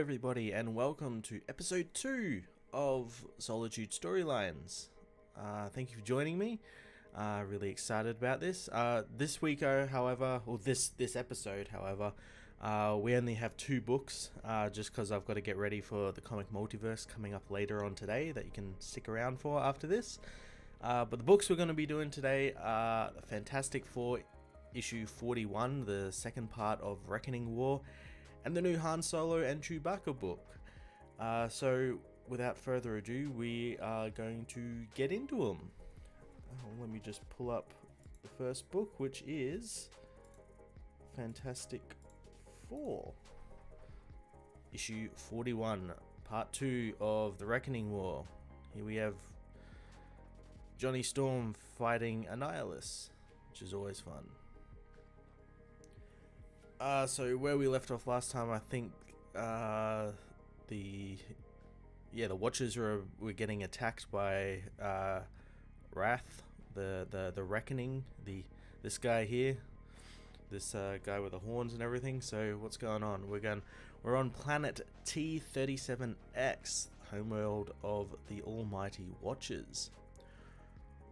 everybody, and welcome to episode 2 of Solitude Storylines. Thank you for joining me. Really excited about this. This week, however, or this episode, however, we only have 2 books, just because I've got to get ready for the comic multiverse coming up later on today that you can stick around for after this. But the books we're going to be doing today are Fantastic Four issue 41, the second part of Reckoning War, and the new Han Solo and Chewbacca book. So without further ado, we are going to get into them. Let me just pull up the first book, which is Fantastic Four, issue 41, part 2 of the Reckoning War. Here we have Johnny Storm fighting Annihilus, which is always fun. So where we left off last time, I think the Watchers were getting attacked by Wrath, the Reckoning, this guy here, this guy with the horns and everything. So what's going on? We're on planet T-37X, homeworld of the almighty Watchers.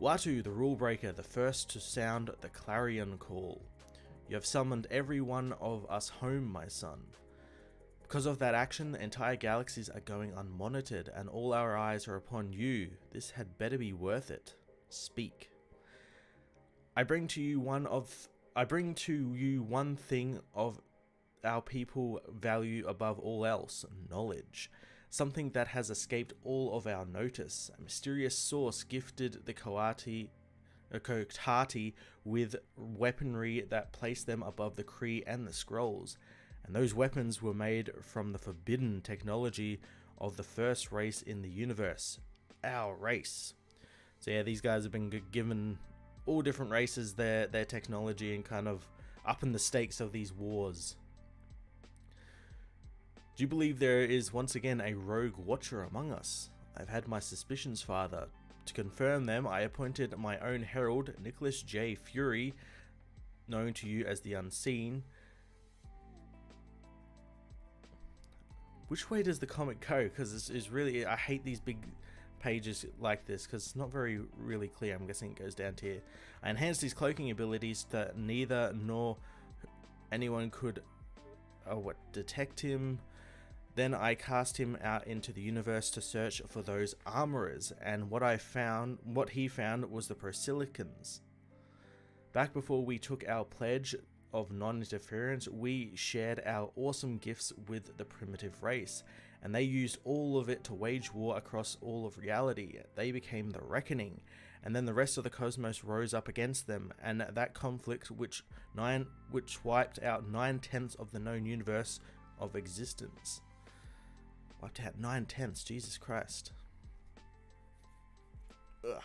Watu, the rule breaker, the first to sound the clarion call. You have summoned every one of us home, my son. Because of that action, the entire galaxies are going unmonitored, and all our eyes are upon you. This had better be worth it. Speak. I bring to you one thing of our people value above all else: knowledge. Something that has escaped all of our notice. A mysterious source gifted the Kohtati with weaponry that placed them above the Kree and the Skrulls, and those weapons were made from the forbidden technology of the first race in the universe, our race. So yeah, these guys have been given all different races their technology and kind of upping the stakes of these wars. Do you believe there is once again a rogue watcher among us? I've had my suspicions, Father. To confirm them, I appointed my own herald, Nicholas J. Fury, known to you as the Unseen. Which way does the comic go? Because it's really, I hate these big pages like this because it's not really clear. I'm guessing it goes down to here. I enhanced his cloaking abilities that neither nor anyone could detect him. Then I cast him out into the universe to search for those armorers, and what he found was the Prosilicans. Back before we took our pledge of non-interference, we shared our awesome gifts with the primitive race, and they used all of it to wage war across all of reality. They became the Reckoning, and then the rest of the cosmos rose up against them, and that conflict which wiped out 9/10 of the known universe of existence. Wiped out 9/10, Jesus Christ. Ugh.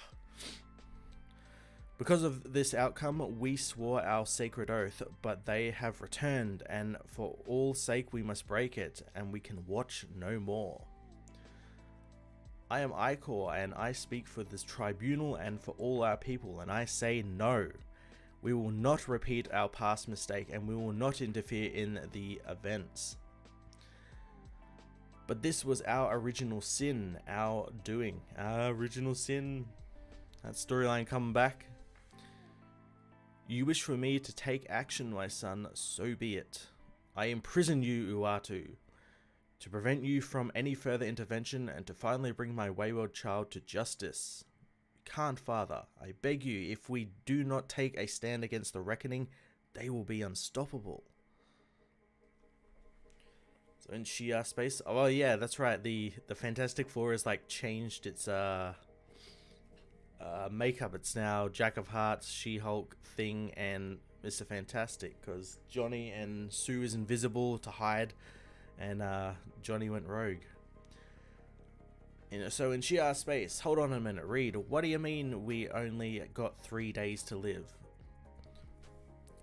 Because of this outcome, we swore our sacred oath, but they have returned, and for all sake we must break it, and we can watch no more. I am Icor, and I speak for this tribunal and for all our people, and I say no. We will not repeat our past mistake, and we will not interfere in the events. But this was our original sin, our doing. Our original sin. That storyline coming back. You wish for me to take action, my son, so be it. I imprison you, Uatu, to prevent you from any further intervention and to finally bring my wayward child to justice. You can't, Father. I beg you, if we do not take a stand against the Reckoning, they will be unstoppable. So in Shia space, oh well, yeah, that's right. The Fantastic Four has like changed its makeup. It's now Jack of Hearts, She-Hulk, Thing, and Mr. Fantastic, because Johnny and Sue is invisible to hide, and Johnny went rogue. So in Shia space, hold on a minute, Reed. What do you mean we only got 3 days to live?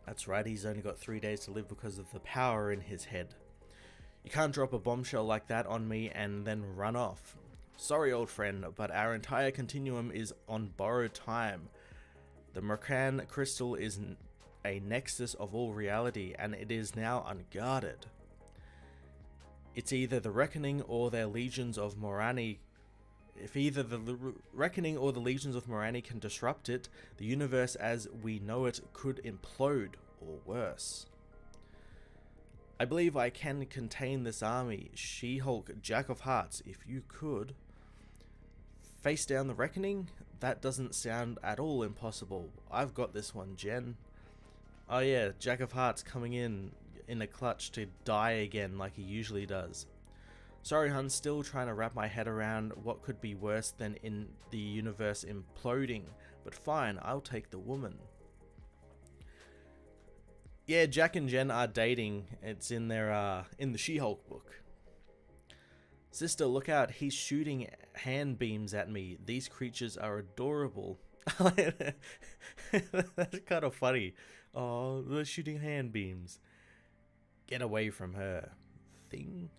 That's right, he's only got 3 days to live because of the power in his head. You can't drop a bombshell like that on me and then run off. Sorry, old friend, but our entire continuum is on borrowed time. The Mercan crystal is a nexus of all reality, and it is now unguarded. It's either the Reckoning or their legions of Morani. If either the Reckoning or the legions of Morani can disrupt it, the universe as we know it could implode, or worse. I believe I can contain this army. She-Hulk, Jack of Hearts, if you could. Face down the Reckoning? That doesn't sound at all impossible. I've got this one, Jen. Oh yeah, Jack of Hearts coming in a clutch to die again like he usually does. Sorry hun, still trying to wrap my head around what could be worse than in the universe imploding, but fine, I'll take the woman. Yeah, Jack and Jen are dating. It's in their in the She-Hulk book. Sister, look out, he's shooting hand beams at me. These creatures are adorable. That's kind of funny. Oh, they're shooting hand beams. Get away from her. Thing?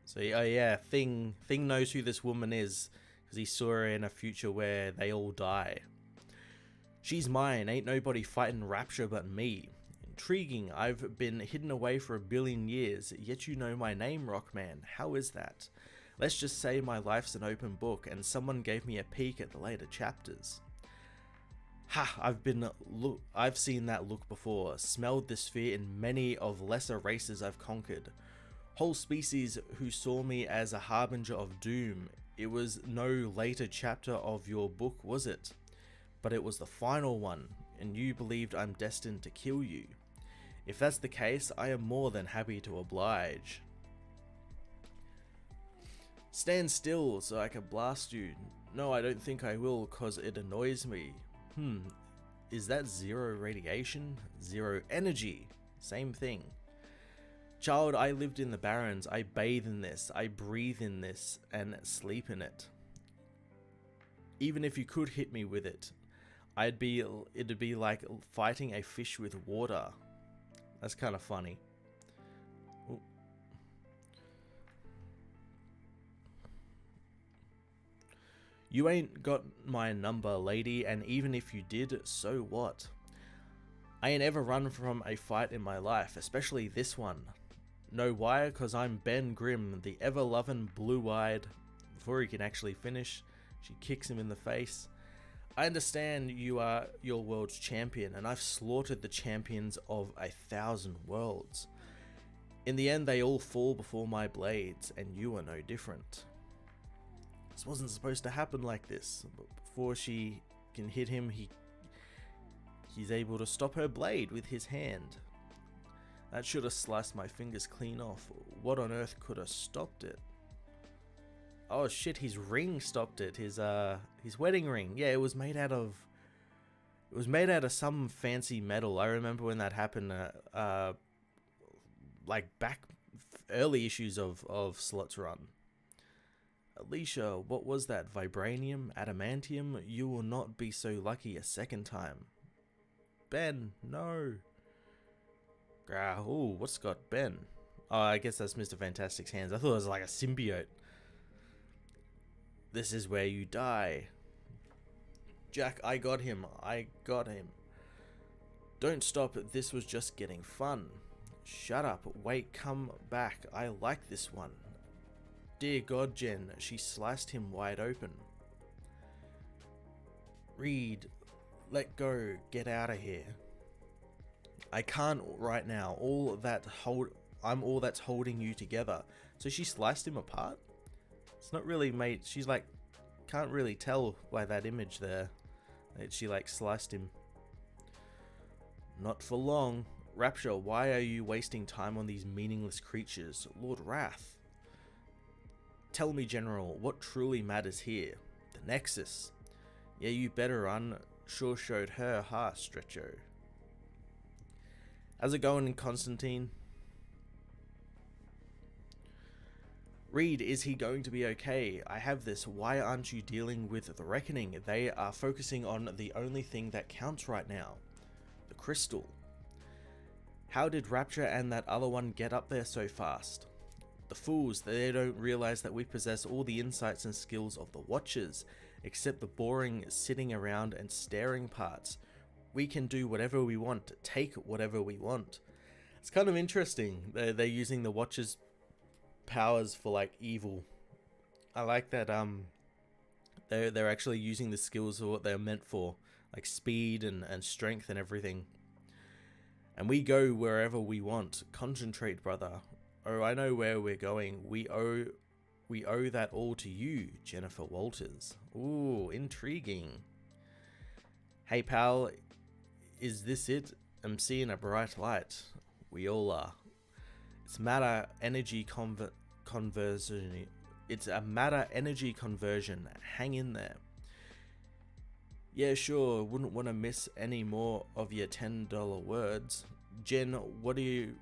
So, oh yeah, Thing knows who this woman is, because he saw her in a future where they all die. She's mine, ain't nobody fighting Rapture but me. Intriguing, I've been hidden away for 1 billion years, yet you know my name, Rockman. How is that? Let's just say my life's an open book, and someone gave me a peek at the later chapters. Ha! I've seen that look before, smelled this fear in many of lesser races I've conquered. Whole species who saw me as a harbinger of doom. It was no later chapter of your book, was it? But it was the final one, and you believed I'm destined to kill you. If that's the case, I am more than happy to oblige. Stand still so I can blast you. No, I don't think I will, cause it annoys me. Is that zero radiation? Zero energy? Same thing. Child, I lived in the Barrens. I bathe in this. I breathe in this and sleep in it. Even if you could hit me with it, it'd be like fighting a fish with water. That's kind of funny. Ooh. You ain't got my number, lady, and even if you did, so what? I ain't ever run from a fight in my life, especially this one. Know why? Cause I'm Ben Grimm, the ever-loving blue-eyed. Before he can actually finish, she kicks him in the face. I understand you are your world's champion, and I've slaughtered the champions of 1,000 worlds. In the end, they all fall before my blades, and you are no different. This wasn't supposed to happen like this, but before she can hit him, he's able to stop her blade with his hand. That should have sliced my fingers clean off. What on earth could have stopped it? Oh shit, his ring stopped it. His wedding ring. Yeah, it was made out of some fancy metal. I remember when that happened, like back early issues of Slot's run. Alicia, what was that? Vibranium? Adamantium? You will not be so lucky a second time. Ben, no. Ooh, what's got Ben? Oh, I guess that's Mr. Fantastic's hands. I thought it was like a symbiote. This is where you die. Jack, I got him. I got him. Don't stop. This was just getting fun. Shut up. Wait, come back. I like this one. Dear God, Jen. She sliced him wide open. Reed, let go. Get out of here. I can't right now. I'm all that's holding you together. So she sliced him apart? It's not really made. She's like, can't really tell by that image there that she like sliced him. Not for long. Rapture, why are you wasting time on these meaningless creatures? Lord Wrath. Tell me, General, what truly matters here? The Nexus. Yeah, you better run. Sure showed her, huh, Stretcho? How's it going, Constantine? Reed, is he going to be okay? I have this. Why aren't you dealing with the Reckoning? They are focusing on the only thing that counts right now. The crystal. How did Rapture and that other one get up there so fast? The fools, they don't realize that we possess all the insights and skills of the Watchers, except the boring sitting around and staring parts. We can do whatever we want, take whatever we want. It's kind of interesting. They're using the Watchers powers for like evil. I like that they're actually using the skills for what they're meant for, like speed and strength and everything. And we go wherever we want. Concentrate, brother. Oh, I know where we're going. We owe that all to you, Jennifer Walters. Ooh, intriguing. Hey pal, is this it? I'm seeing a bright light. We all are. It's matter energy conversion. It's a matter energy conversion. Hang in there. Yeah, sure. Wouldn't want to miss any more of your $10 words. Jen, what do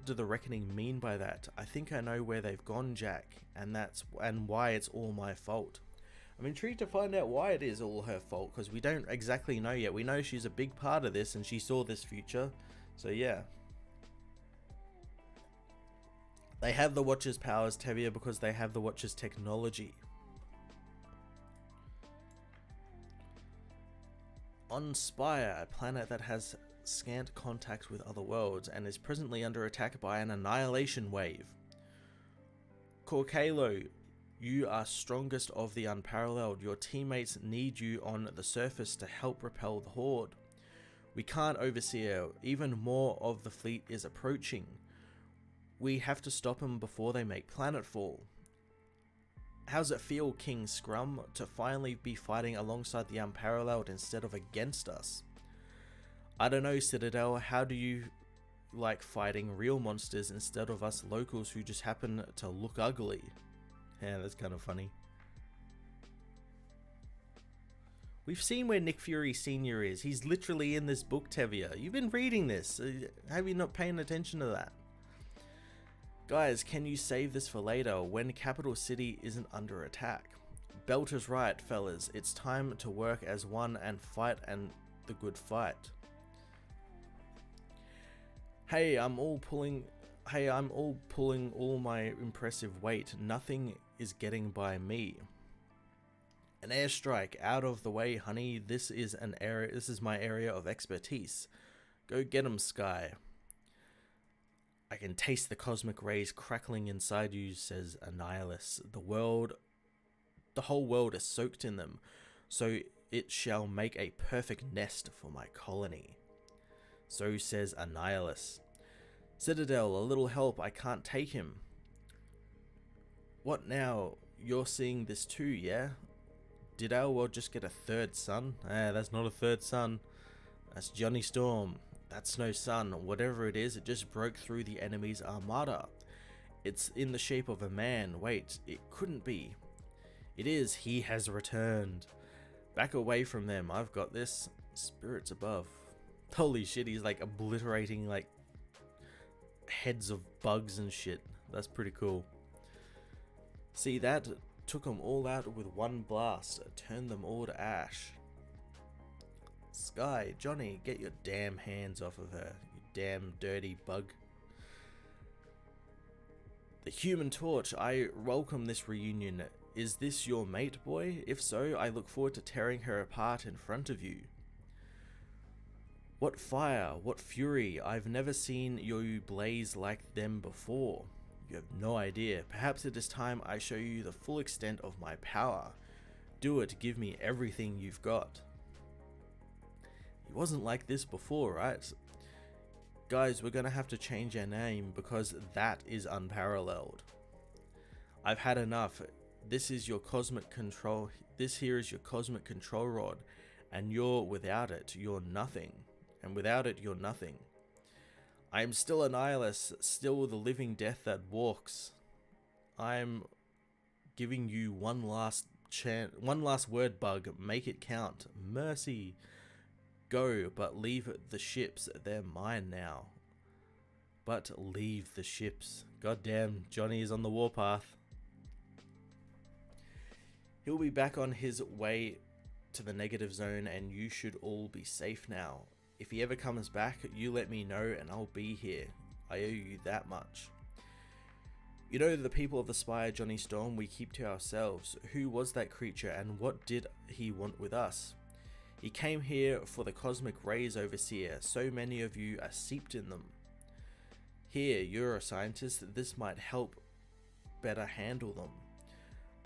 the Reckoning mean by that? I think I know where they've gone, Jack, and why it's all my fault. I'm intrigued to find out why it is all her fault, because we don't exactly know yet. We know she's a big part of this and she saw this future. So yeah. They have the Watcher's powers, Tevia, because they have the Watcher's technology. On Spire, a planet that has scant contact with other worlds and is presently under attack by an annihilation wave. Corcalo, you are strongest of the unparalleled. Your teammates need you on the surface to help repel the Horde. We can't, Overseer. Even more of the fleet is approaching. We have to stop them before they make planetfall. How's it feel, King Scrum, to finally be fighting alongside the unparalleled instead of against us? I don't know, Citadel. How do you like fighting real monsters instead of us locals who just happen to look ugly? Yeah, that's kind of funny. We've seen where Nick Fury Sr. is. He's literally in this book, Tevia. You've been reading this. Have you not paying attention to that? Guys, can you save this for later when Capital City isn't under attack? Belt is right, fellas. It's time to work as one and fight and the good fight. Hey, I'm all pulling all my impressive weight. Nothing is getting by me. An airstrike, out of the way, honey. This is my area of expertise. Go get 'em, Sky. I can taste the cosmic rays crackling inside you, says Annihilus. The whole world is soaked in them, so it shall make a perfect nest for my colony. So says Annihilus. Citadel, a little help, I can't take him. What now? You're seeing this too, yeah? Did our world just get a third sun? That's not a third sun. That's Johnny Storm. That's no sun. Whatever it is, it just broke through the enemy's armada. It's in the shape of a man. Wait, it couldn't be. It is. He has returned. Back away from them. I've got this. Spirits above. Holy shit, he's like obliterating like heads of bugs and shit. That's pretty cool. See that? Took them all out with one blast. Turned them all to ash. Sky, Johnny, get your damn hands off of her, you damn dirty bug. The Human Torch, I welcome this reunion. Is this your mate, boy? If so, I look forward to tearing her apart in front of you. What fire, what fury, I've never seen you blaze like them before. You have no idea. Perhaps it is time I show you the full extent of my power. Do it, give me everything you've got. It wasn't like this before, right? Guys, we're gonna have to change our name because that is unparalleled. I've had enough. This is your cosmic control. This here is your cosmic control rod, and without it, you're nothing. And without it, you're nothing. I am still Annihilus, still the living death that walks. I'm giving you one last chance, one last word, bug. Make it count. Mercy. Go, but leave the ships. They're mine now. But leave the ships. Goddamn, Johnny is on the warpath. He'll be back on his way to the negative zone, and you should all be safe now. If he ever comes back, you let me know and I'll be here. I owe you that much. You know, the people of the Spire, Johnny Storm, we keep to ourselves. Who was that creature and what did he want with us? He came here for the cosmic rays, Overseer. So many of you are seeped in them. Here, you're a scientist. This might help better handle them.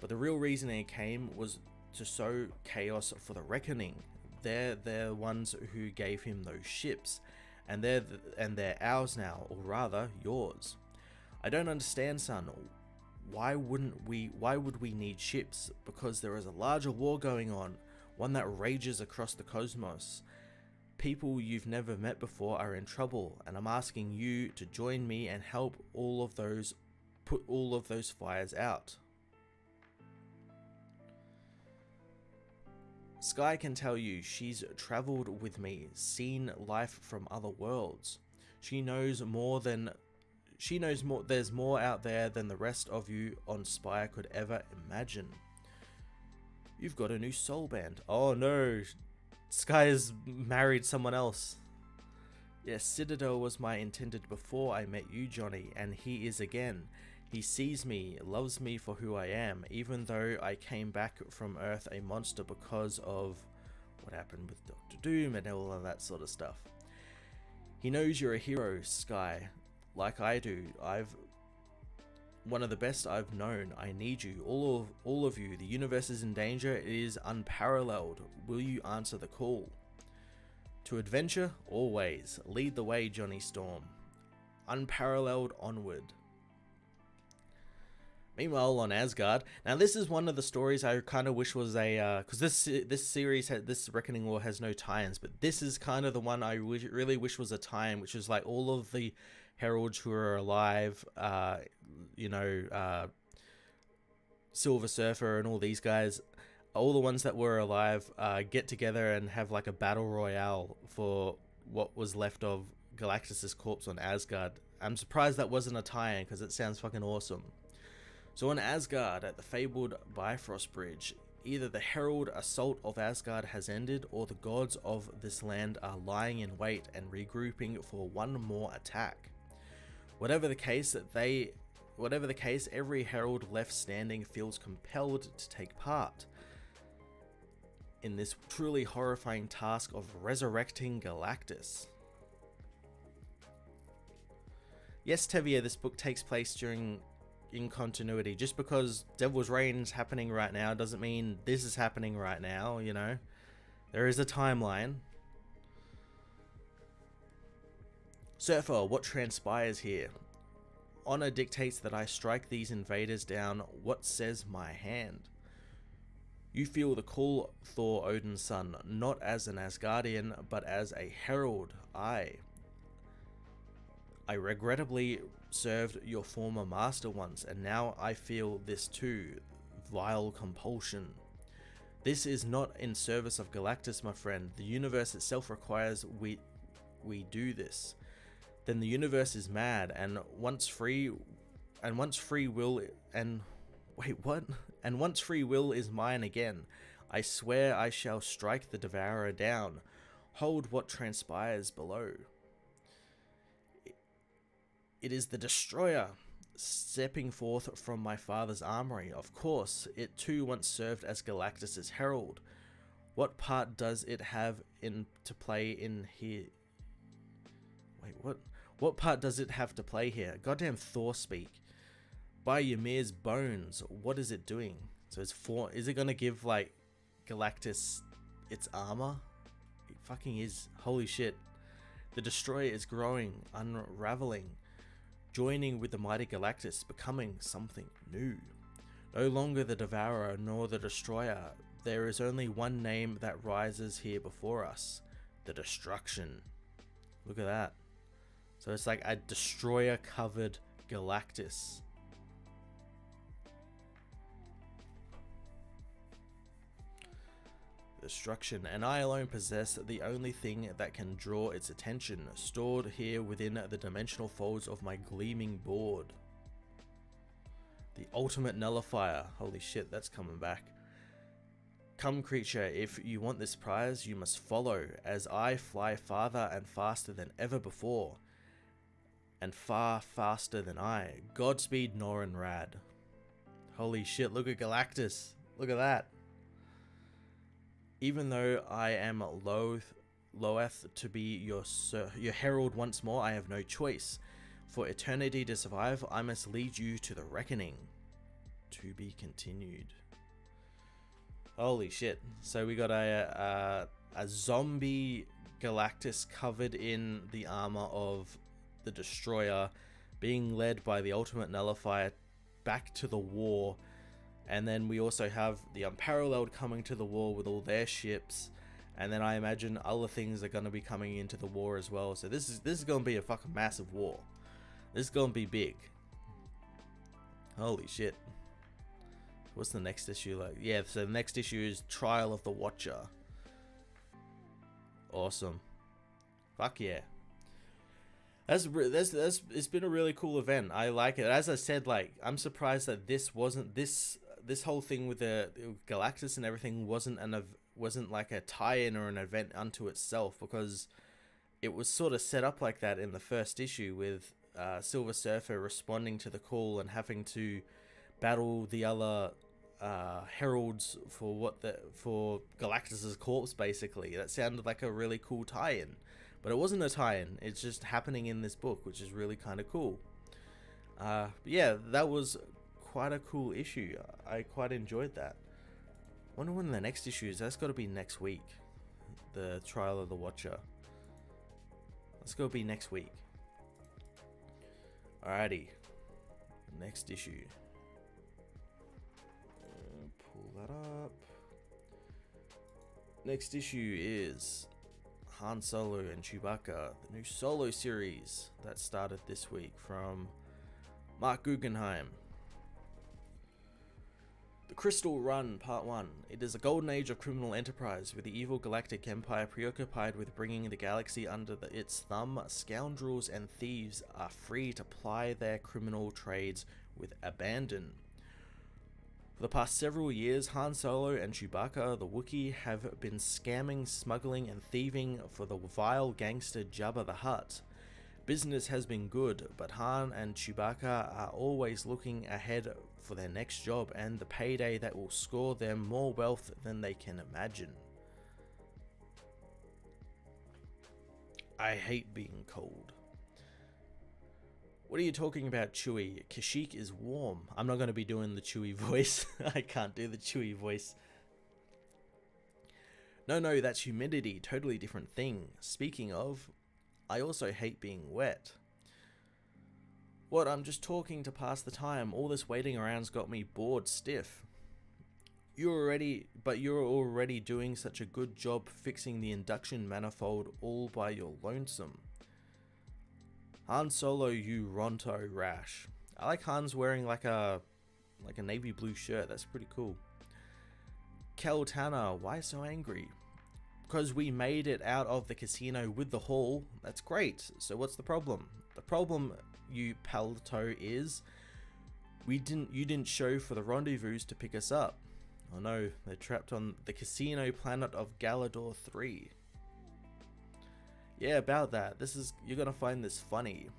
But the real reason he came was to sow chaos for the reckoning. They're the ones who gave him those ships, and they're ours now, or rather yours. I don't understand, son. Why would we need ships? Because there is a larger war going on, one that rages across the cosmos. People you've never met before are in trouble, and I'm asking you to join me and help put all of those fires out. Sky can tell you she's traveled with me, seen life from other worlds. She knows more. There's more out there than the rest of you on Spire could ever imagine. You've got a new soul band. Oh no, Sky has married someone else. Yes, Citadel was my intended before I met you, Johnny, and he is again. He sees me, loves me for who I am, even though I came back from Earth a monster because of what happened with Dr. Doom and all of that sort of stuff. He knows you're a hero, Sky, like I do. One of the best I've known. I need you, all of you. The universe is in danger. It is unparalleled. Will you answer the call? To adventure, always. Lead the way, Johnny Storm. Unparalleled onward. Meanwhile, on Asgard, now this is one of the stories I kind of wish was a, because this Reckoning War has no tie-ins, but this is kind of the one I really wish was a tie-in, which is like all of the heralds who are alive, Silver Surfer and all these guys, all the ones that were alive, get together and have like a battle royale for what was left of Galactus's corpse on Asgard. I'm surprised that wasn't a tie-in because it sounds fucking awesome. So on Asgard, at the fabled Bifrost Bridge, either the herald assault of Asgard has ended, or the gods of this land are lying in wait and regrouping for one more attack. Whatever the case, every herald left standing feels compelled to take part in this truly horrifying task of resurrecting Galactus. Yes, Tevia, this book takes place in continuity. Just because Devil's Reign's happening right now doesn't mean this is happening right now, you know. There is a timeline. Surfer, what transpires here? Honor dictates that I strike these invaders down. What says my hand? You feel the call, Thor, Odin's son, not as an Asgardian, but as a herald. I regrettably served your former master once, and now I feel this too, vile compulsion. This is not in service of Galactus, my friend. The universe itself requires we do this. Then the universe is mad, and once free will is mine again, I swear I shall strike the devourer down. Hold what transpires below. It is the destroyer, stepping forth from my father's armory. Of course, it too once served as Galactus's herald. What part does it have to play in here? Wait, what? What part does it have to play here? Goddamn Thor speak. By Ymir's bones, what is it doing? So is it gonna give like Galactus its armor? It fucking is. Holy shit. The destroyer is growing, unraveling, joining with the mighty Galactus, becoming something new. No longer the devourer nor the destroyer. There is only one name that rises here before us. The destruction. Look at that. So it's like a destroyer covered Galactus. Destruction, and I alone possess the only thing that can draw its attention, stored here within the dimensional folds of my gleaming board. The ultimate nullifier. Holy shit, that's coming back. Come, creature, if you want this prize, you must follow, as I fly farther and faster than ever before, and far faster than I. Godspeed, Norrin Rad. Holy shit, look at Galactus. Look at that. Even though I am loath to be your herald once more, I have no choice. For eternity to survive, I must lead you to the reckoning. To be continued. Holy shit. So we got a zombie Galactus covered in the armor of the Destroyer, being led by the Ultimate Nullifier back to the war. And then we also have the Unparalleled coming to the war with all their ships. And then I imagine other things are going to be coming into the war as well. So this is going to be a fucking massive war. This is going to be big. Holy shit. What's the next issue like? Yeah, so the next issue is Trial of the Watcher. Awesome. Fuck yeah. It's been a really cool event. I like it. As I said, like, I'm surprised that this wasn't this whole thing with the Galactus and everything wasn't like a tie-in or an event unto itself, because it was sort of set up like that in the first issue with Silver Surfer responding to the call and having to battle the other heralds for Galactus's corpse, basically. That sounded like a really cool tie-in, but it wasn't a tie-in. It's just happening in this book, which is really kind of cool. But yeah, that was quite a cool issue. I quite enjoyed that. Wonder when the next issue is. That's got to be next week. The Trial of the Watcher. Let's go be next week. Alrighty. Next issue. Pull that up. Next issue is Han Solo and Chewbacca, the new Solo series that started this week from Mark Guggenheim. The Crystal Run, Part 1. It is a golden age of criminal enterprise, with the evil Galactic Empire preoccupied with bringing the galaxy under its thumb. Scoundrels and thieves are free to ply their criminal trades with abandon. For the past several years, Han Solo and Chewbacca, the Wookiee, have been scamming, smuggling, and thieving for the vile gangster Jabba the Hutt. Business has been good, but Han and Chewbacca are always looking ahead for their next job and the payday that will score them more wealth than they can imagine. I hate being cold. What are you talking about, Chewie? Kashyyyk is warm. I'm not going to be doing the Chewie voice. I can't do the Chewie voice. No, that's humidity. Totally different thing. Speaking of, I also hate being wet. What? I'm just talking to pass the time. All this waiting around's got me bored stiff. You're already doing such a good job fixing the induction manifold all by your lonesome. Han Solo, you Ronto rash. I like Han's wearing like a navy blue shirt. That's pretty cool. Kel Tanner, why so angry? Because we made it out of the casino with the haul. That's great. So what's the problem? The problem, you palto, is you didn't show for the rendezvous to pick us up. Oh no, they're trapped on the casino planet of Galador 3. Yeah, about that. You're gonna find this funny.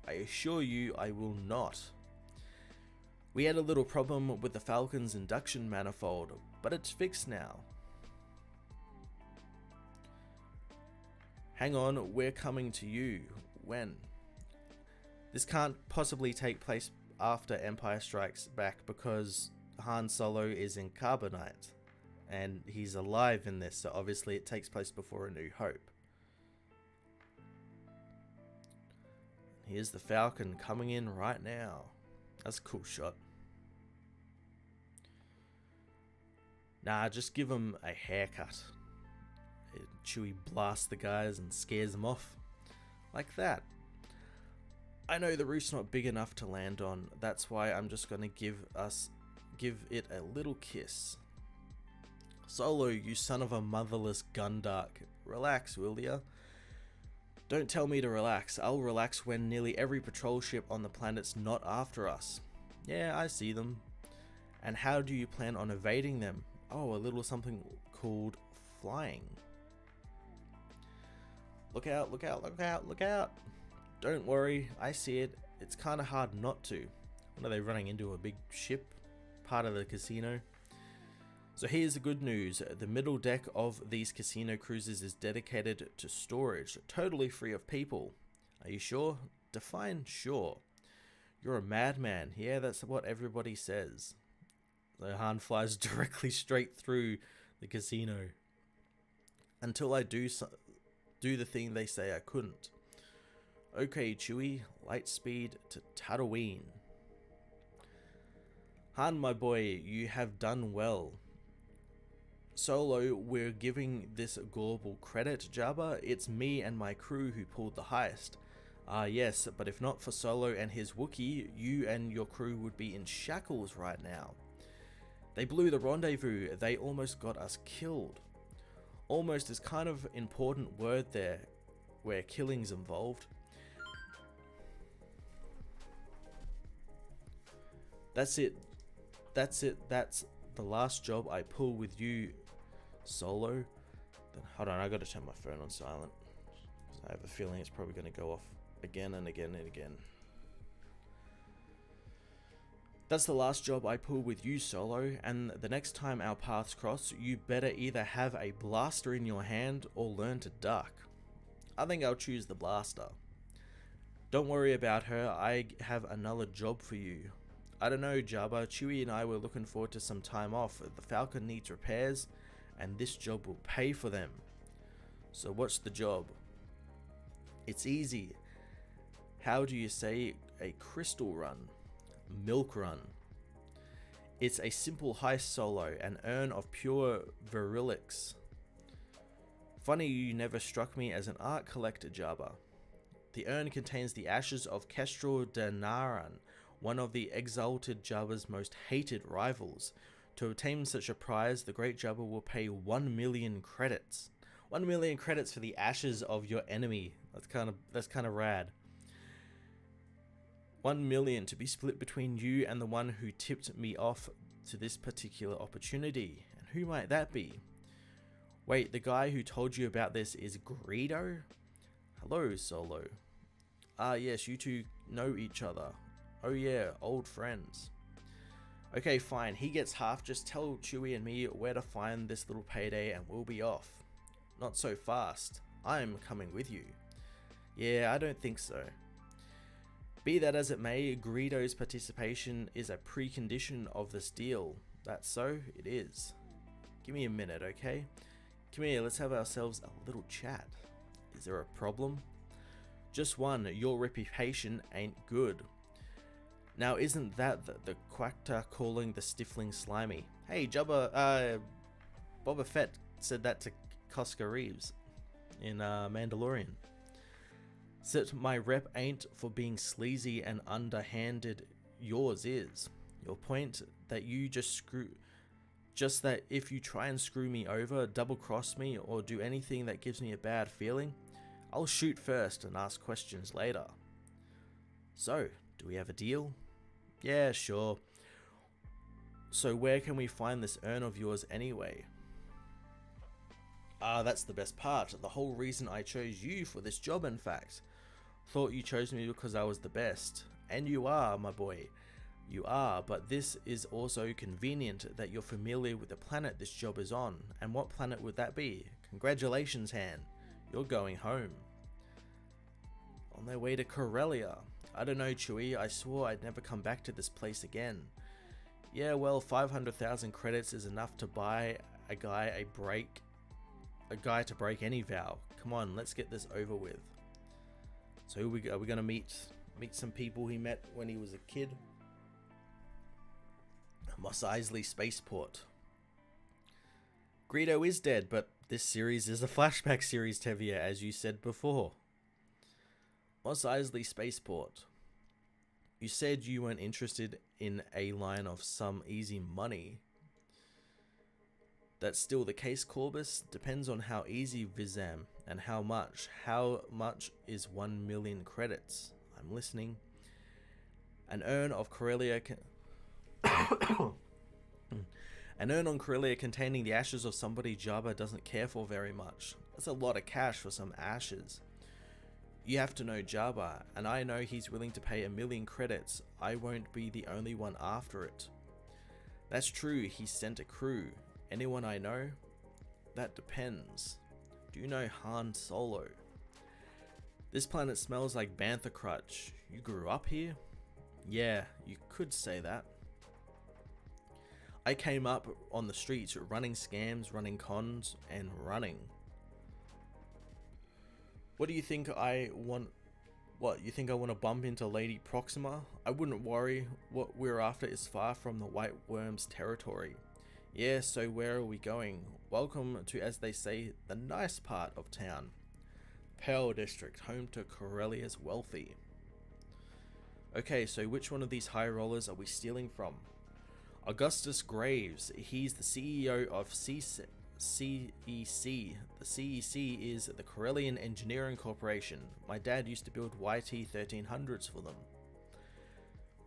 I assure you I will not. We had a little problem with the Falcon's induction manifold, but it's fixed now. Hang on, we're coming to you. When? This can't possibly take place after Empire Strikes Back, because Han Solo is in Carbonite and he's alive in this, so obviously it takes place before A New Hope. Here's the Falcon coming in right now. That's a cool shot. Nah, just give him a haircut. Chewie blasts the guys and scares them off. Like that. I know the roof's not big enough to land on. That's why I'm just gonna give it a little kiss. Solo, you son of a motherless gundark. Relax, will ya? Don't tell me to relax. I'll relax when nearly every patrol ship on the planet's not after us. Yeah, I see them. And how do you plan on evading them? Oh, a little something called flying. Look out, look out, look out, look out. Don't worry, I see it. It's kind of hard not to. What, are they running into a big ship? Part of the casino? So here's the good news. The middle deck of these casino cruises is dedicated to storage, totally free of people. Are you sure? Define sure. You're a madman. Yeah, that's what everybody says. The Han flies directly straight through the casino. Until I do the thing they say I couldn't. Okay, Chewie, light speed to Tatooine. Han, my boy, you have done well. Solo, we're giving this gullible credit, Jabba. It's me and my crew who pulled the heist. Yes, but if not for Solo and his Wookiee, you and your crew would be in shackles right now. They blew the rendezvous. They almost got us killed. Almost is kind of important word there, where killing's involved. That's it. That's the last job I pull with you, Solo. Then hold on, I gotta turn my phone on silent. I have a feeling it's probably gonna go off again and again and again. That's the last job I pull with you, Solo, and the next time our paths cross, you better either have a blaster in your hand or learn to duck. I think I'll choose the blaster. Don't worry about her, I have another job for you. I don't know, Jabba, Chewie and I were looking forward to some time off. The Falcon needs repairs, and this job will pay for them. So what's the job? It's easy. How do you say a crystal run? Milk run. It's a simple heist, Solo, an urn of pure virilix. Funny you never struck me as an art collector, Jabba. The urn contains the ashes of Kestrel Danaran, one of the exalted Jabba's most hated rivals. To obtain such a prize, the great Jabba will pay 1 million credits. 1 million credits for the ashes of your enemy. That's kind of rad. 1 million to be split between you and the one who tipped me off to this particular opportunity. And who might that be? Wait, the guy who told you about this is Greedo? Hello, Solo. Ah, yes, you two know each other. Oh yeah, old friends. Okay, fine, he gets half. Just tell Chewie and me where to find this little payday and we'll be off. Not so fast. I'm coming with you. Yeah, I don't think so. Be that as it may, Greedo's participation is a precondition of this deal. That's so? It is. Give me a minute, okay? Come here, let's have ourselves a little chat. Is there a problem? Just one, your reputation ain't good. Now isn't that the Quacta calling the Stifling slimy? Hey, Boba Fett said that to Cosca Reeves in Mandalorian. Except my rep ain't for being sleazy and underhanded, yours is. Your point that you just that if you try and screw me over, double cross me, or do anything that gives me a bad feeling, I'll shoot first and ask questions later. So, do we have a deal? Yeah, sure. So where can we find this urn of yours anyway? Ah, that's the best part. The whole reason I chose you for this job, in fact. Thought you chose me because I was the best. And you are, my boy. You are, but this is also convenient that you're familiar with the planet this job is on. And what planet would that be? Congratulations, Han. You're going home. On their way to Corellia. I don't know, Chewie. I swore I'd never come back to this place again. Yeah, well, 500,000 credits is enough to buy a guy to break any vow. Come on, let's get this over with. So are we gonna meet some people he met when he was a kid? Mos Eisley Spaceport. Greedo is dead, but this series is a flashback series, Tevia, as you said before. Mos Eisley Spaceport. You said you weren't interested in a line of some easy money. That's still the case, Corbus. Depends on how easy Vizam and how much. How much is 1 million credits? I'm listening. An urn of Corellia An urn on Corellia containing the ashes of somebody Jabba doesn't care for very much. That's a lot of cash for some ashes. You have to know Jabba, and I know he's willing to pay 1 million credits. I won't be the only one after it. That's true, he sent a crew. Anyone I know? That depends. Do you know Han Solo? This planet smells like Bantha Crutch. You grew up here? Yeah, you could say that. I came up on the streets running scams, running cons, and running. What do you think I want? What, you think I want to bump into Lady Proxima? I wouldn't worry. What we're after is far from the White Worm's territory. Yeah, so where are we going? Welcome to, as they say, the nice part of town. Pearl District, home to Corellia's wealthy. Okay, so which one of these high rollers are we stealing from? Augustus Graves, he's the CEO of CEC. The CEC is the Corellian Engineering Corporation. My dad used to build YT-1300s for them.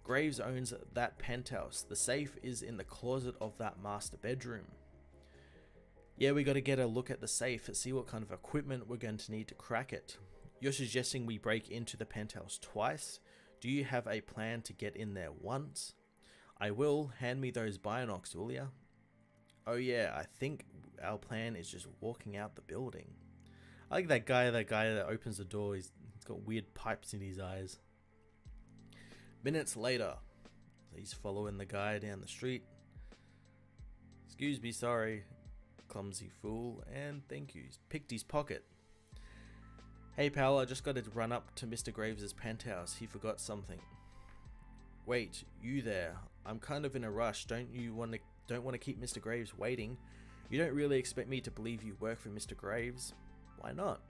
Graves owns that penthouse. The safe is in the closet of that master bedroom. Yeah, we gotta get a look at the safe, see what kind of equipment we're going to need to crack it. You're suggesting we break into the penthouse twice? Do you have a plan to get in there once? I will. Hand me those binocs, will ya? Oh yeah, I think our plan is just walking out the building. I like that guy that opens the door. He's got weird pipes in his eyes. Minutes later, he's following the guy down the street. Excuse me, sorry, clumsy fool, and thank you. He's picked his pocket. Hey pal, I just got to run up to Mr. Graves' penthouse. He forgot something. Wait, you there? I'm kind of in a rush. Don't want to keep Mr. Graves waiting. You don't really expect me to believe you work for Mr. Graves? Why not?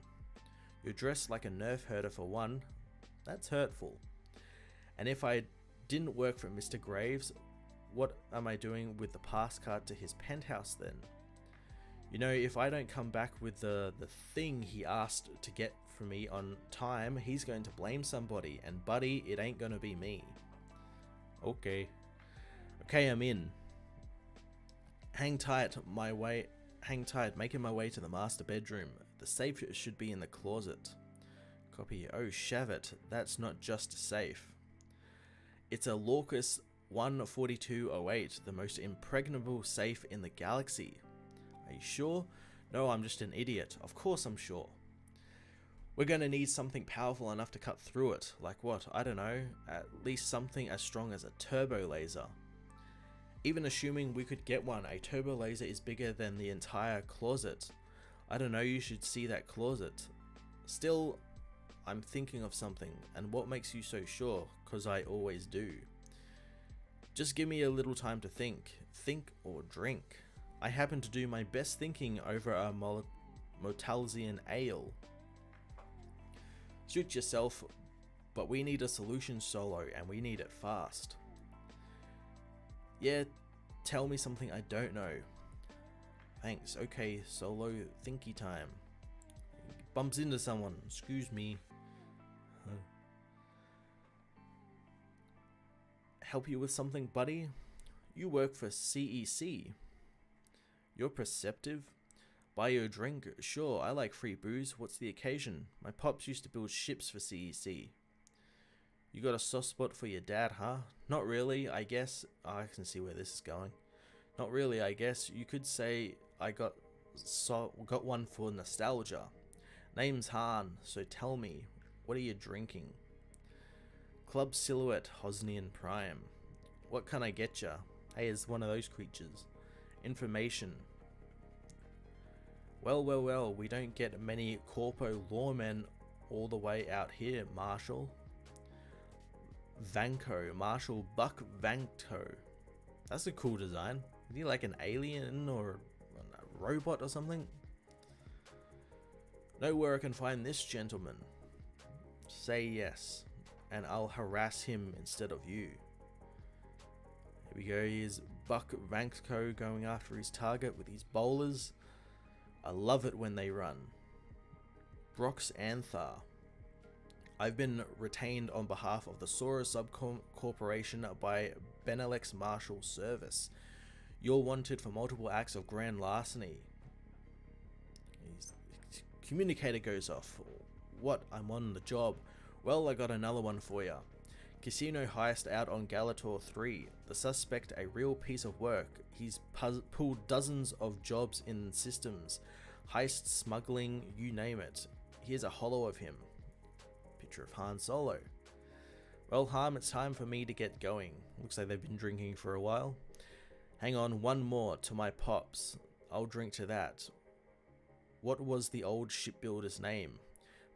You're dressed like a nerf herder for one. That's hurtful. And if I didn't work for Mr. Graves, what am I doing with the pass card to his penthouse then? You know, if I don't come back with the thing he asked to get for me on time, he's going to blame somebody, and buddy, it ain't gonna be me. Okay, I'm in. Hang tight, making my way to the master bedroom. The safe should be in the closet. Copy. Oh, Shavit, that's not just a safe. It's a Lorcus 14208, the most impregnable safe in the galaxy. Are you sure? No, I'm just an idiot. Of course I'm sure. We're gonna need something powerful enough to cut through it. Like what? I don't know. At least something as strong as a turbo laser. Even assuming we could get one, a turbo laser is bigger than the entire closet. I don't know, you should see that closet. Still, I'm thinking of something. And what makes you so sure? 'Cause I always do. Just give me a little time to think. Think or drink. I happen to do my best thinking over a Motalsian ale. Suit yourself, but we need a solution, Solo, and we need it fast. Yeah, tell me something I don't know. Thanks. Okay, Solo, thinky time. Bumps into someone. Excuse me. Help you with something, buddy? You work for CEC. You're perceptive. Buy you a drink? Sure, I like free booze. What's the occasion? My pops used to build ships for CEC. You got a soft spot for your dad, huh? Not really, I guess. Oh, I can see where this is going. Not really, I guess. You could say I got one for nostalgia. Name's Han, so tell me, what are you drinking? Club Silhouette Hosnian Prime. What can I get ya? Hey, it's one of those creatures. Information. Well, we don't get many corpo lawmen all the way out here, Marshal. Vanko, Marshal Buck Vanko. That's a cool design. Is he like an alien or a robot or something? Know where I can find this gentleman? Say yes, and I'll harass him instead of you. Here we go, here's Buck Vanko going after his target with his bowlers. I love it when they run. Brox Anthar. I've been retained on behalf of the Sora Corporation by Benelex Marshal Service. You're wanted for multiple acts of grand larceny. His communicator goes off. What? I'm on the job. Well, I got another one for ya. Casino heist out on Galator 3. The suspect a real piece of work. He's pulled dozens of jobs in systems. Heist, smuggling, you name it. Here's a holo of him. Picture of Han Solo. Well, Harm, it's time for me to get going. Looks like they've been drinking for a while. Hang on, one more to my pops. I'll drink to that. What was the old shipbuilder's name?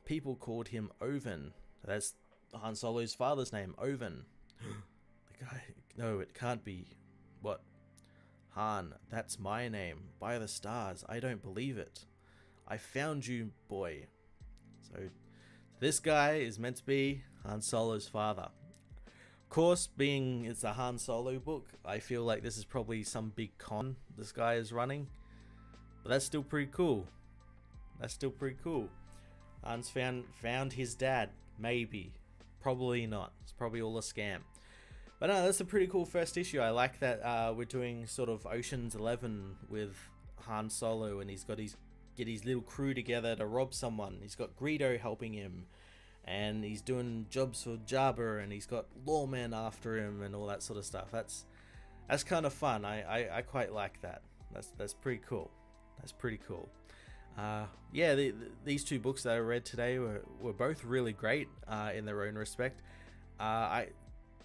People called him Oven. That's Han Solo's father's name, Oven. The guy... No, it can't be. What? Han, that's my name. By the stars, I don't believe it. I found you, boy. So, this guy is meant to be Han Solo's father. Of course, being it's a Han Solo book, I feel like this is probably some big con this guy is running. But that's still pretty cool. That's still pretty cool. Han's found his dad. Maybe. Probably not. It's probably all a scam. But no, that's a pretty cool first issue. I like that we're doing sort of Ocean's 11 with Han Solo, and he's got get his little crew together to rob someone. He's got Greedo helping him, and he's doing jobs for Jabba, and he's got lawmen after him and all that sort of stuff. That's kind of fun. I quite like that. That's pretty cool. That's pretty cool. Yeah, these two books that I read today were both really great in their own respect.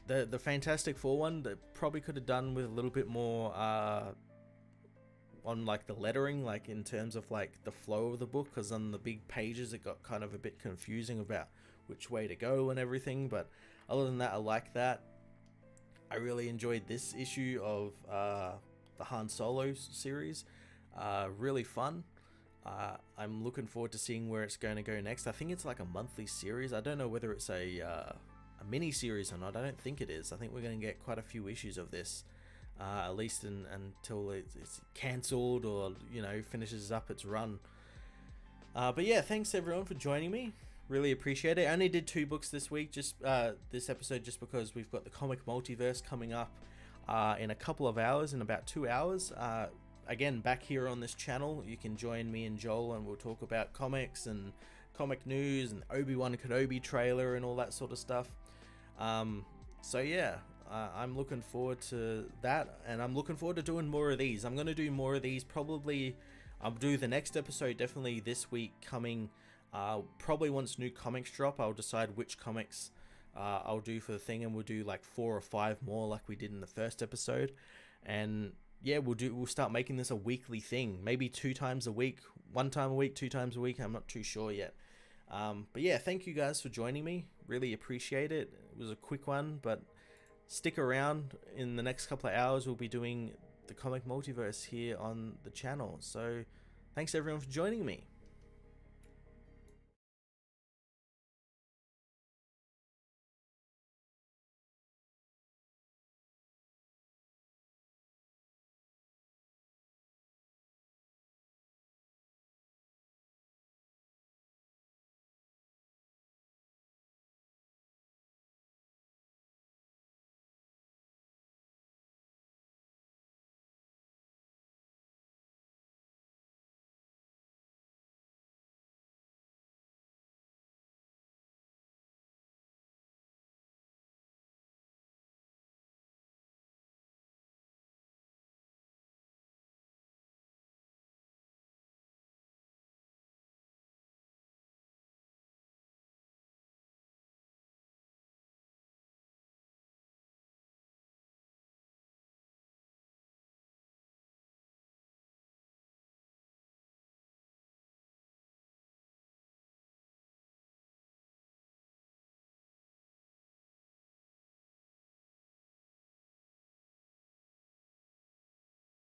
The Fantastic Four one, that probably could have done with a little bit more on like the lettering, like in terms of like the flow of the book, because on the big pages it got kind of a bit confusing about which way to go and everything. But other than that, I like that. I really enjoyed this issue of the Han Solo series. Really fun. I'm looking forward to seeing where it's going to go next. I think it's like a monthly series. I don't know whether it's a mini series or not. I don't think it is. I think we're going to get quite a few issues of this, at least until it's cancelled or, you know, finishes up its run. But yeah, thanks everyone for joining me. Really appreciate it. I only did 2 books this week, just this episode, just because we've got the comic multiverse coming up in a couple of hours, in about 2 hours. Again, back here on this channel, you can join me and Joel, and we'll talk about comics and comic news and Obi-Wan Kenobi trailer and all that sort of stuff. So yeah, I'm looking forward to that, and I'm looking forward to doing more of these. I'm going to do more of these. Probably I'll do the next episode definitely this week coming. Probably once new comics drop, I'll decide which comics I'll do for the thing, and we'll do like 4 or 5 more like we did in the first episode. And yeah, we'll start making this a weekly thing, maybe 2 times a week, 1 time a week, 2 times a week. I'm not too sure yet. But yeah, thank you guys for joining me. Really appreciate it. It was a quick one, but stick around. In the next couple of hours, we'll be doing the comic multiverse here on the channel. So thanks everyone for joining me.